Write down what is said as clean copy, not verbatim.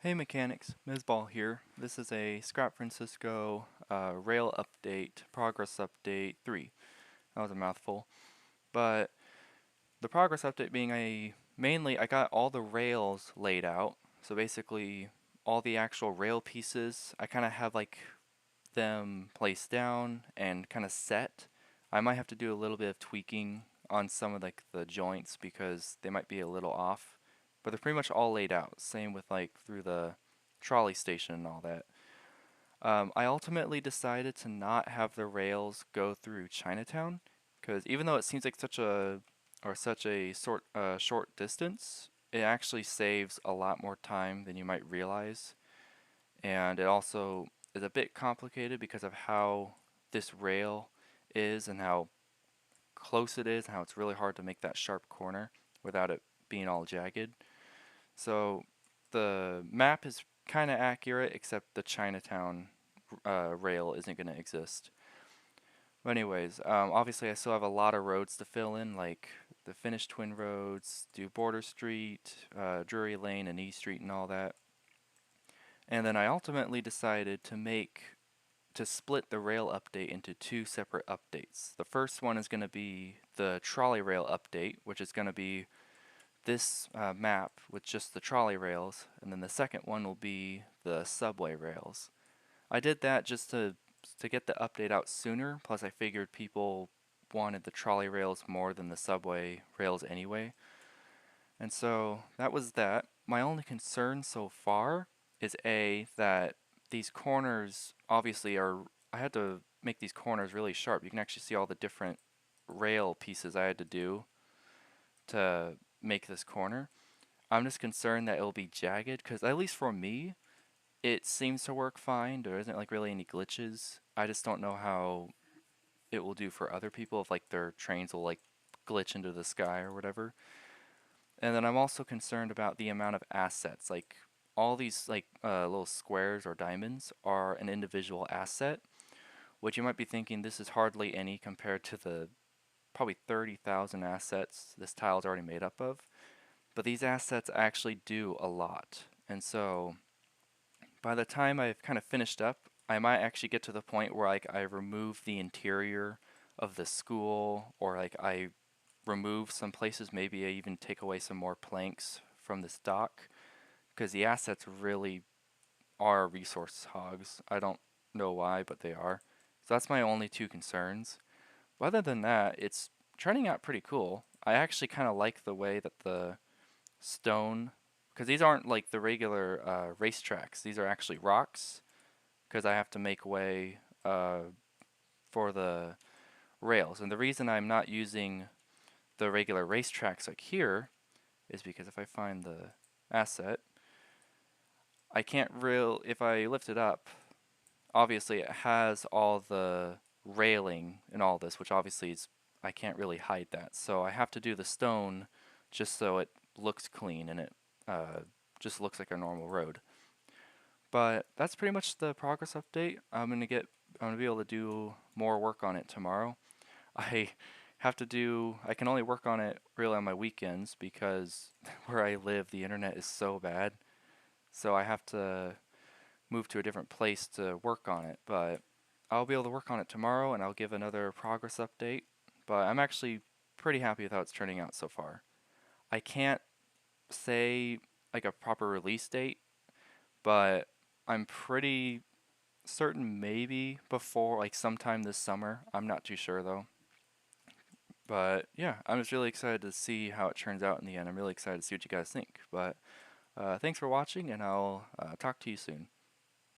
Hey mechanics, Mizball here. This is a Scrap Francisco rail update, progress update 3. That was a mouthful. But the progress update being mainly I got all the rails laid out. So basically all the actual rail pieces, I kind of have like them placed down and kind of set. I might have to do a little bit of tweaking on some of like the joints because they might be a little off. But they're pretty much all laid out. Same with like through the trolley station and all that. I ultimately decided to not have the rails go through Chinatown because even though it seems like such a short distance, it actually saves a lot more time than you might realize, and it also is a bit complicated because of how this rail is and how close it is, and how it's really hard to make that sharp corner without it being all jagged. So the map is kind of accurate, except the Chinatown rail isn't going to exist. But anyways, obviously I still have a lot of roads to fill in, like the Finnish Twin Roads, do Border Street, Drury Lane, and E Street, and all that. And then I ultimately decided to split the rail update into two separate updates. The first one is going to be the trolley rail update, which is going to be this map with just the trolley rails, and then the second one will be the subway rails. I did that just to get the update out sooner, plus I figured people wanted the trolley rails more than the subway rails anyway. And so that was that. My only concern so far is that these corners obviously are, I had to make these corners really sharp. You can actually see all the different rail pieces I had to do to make this corner. I'm just concerned that it'll be jagged because at least for me, it seems to work fine. There isn't like really any glitches. I just don't know how it will do for other people if like their trains will like glitch into the sky or whatever. And then I'm also concerned about the amount of assets. Like all these like little squares or diamonds are an individual asset, which you might be thinking this is hardly any compared to the probably 30,000 assets this tile is already made up of. But these assets actually do a lot. And so by the time I've kind of finished up, I might actually get to the point where like I remove the interior of the school, or like I remove some places, maybe I even take away some more planks from this dock because the assets really are resource hogs. I don't know why, but they are. So that's my only two concerns. But other than that, it's turning out pretty cool. I actually kind of like the way that the stone, because these aren't like the regular racetracks. These are actually rocks because I have to make way for the rails. And the reason I'm not using the regular racetracks like here is because if I find the asset, I can't real if I lift it up, obviously it has all the railing and all this, which obviously is I can't really hide that. So I have to do the stone just so it looks clean and it uh, just looks like a normal road. But that's pretty much the progress update. I'm gonna be able to do more work on it tomorrow. I I can only work on it really on my weekends because where I live the internet is so bad. So I have to move to a different place to work on it, but I'll be able to work on it tomorrow and I'll give another progress update. But I'm actually pretty happy with how it's turning out so far. I can't say like a proper release date, but I'm pretty certain maybe before like sometime this summer. I'm not too sure though. But yeah, I'm just really excited to see how it turns out in the end. I'm really excited to see what you guys think. But thanks for watching, and I'll talk to you soon.